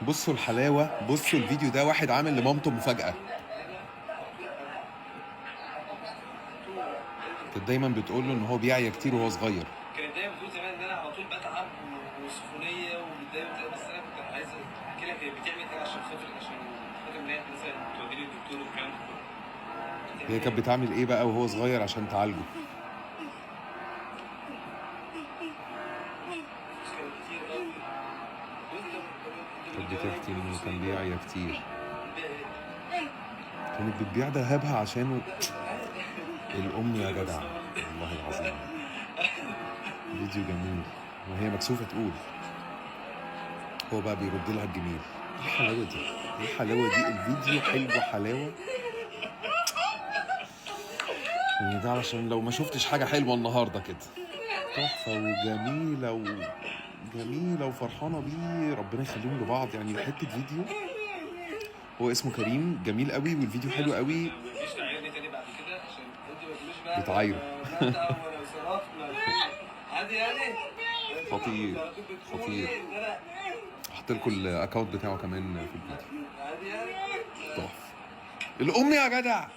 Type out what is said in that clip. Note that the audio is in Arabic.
بصوا الحلاوه، بصوا الفيديو ده واحد عامل لمامته مفاجاه. كانت دايما بتقول له ان هو بيعيا كتير وهو صغير. كانت دايما بتقول زمان ان انا على طول بتعب وسخونيه ومتضايق وكده، بس انا كنت عايز احكي لك هي بتعمل ايه عشان خاطر ان هي مثلا توديني للدكتور والكلام ده كله. هي كانت بتعمل ايه بقى وهو صغير عشان تعالجه؟ كانت بتحكي انه كان بيعيا كتير، كانت بتبيع دهبها عشانه. الام يا جدع والله العظيم. فيديو جميل وهي مكسوفه تقول. هو بقى بيرد لها الجميل. ايه الحلاوه دي، ايه الحلاوه دي، الفيديو حلو حلاوه. يعني ده علشان لو ما شفتش حاجه حلوه النهارده كده. تحفه وجميله وجميله وفرحانه بيه، ربنا يخليهم لبعض. يعني حته فيديو. هو اسمه كريم، جميل قوي والفيديو حلو قوي. مفيش تعايرني تاني بعد كده عشان انت ما تقوليش بقى بتعايره. ولا صرفنا عادي يعني. خطير خطير. هحط لكم الاكونت بتاعه كمان في الفيديو. عادي يعني. تحفه. الام يا جدع.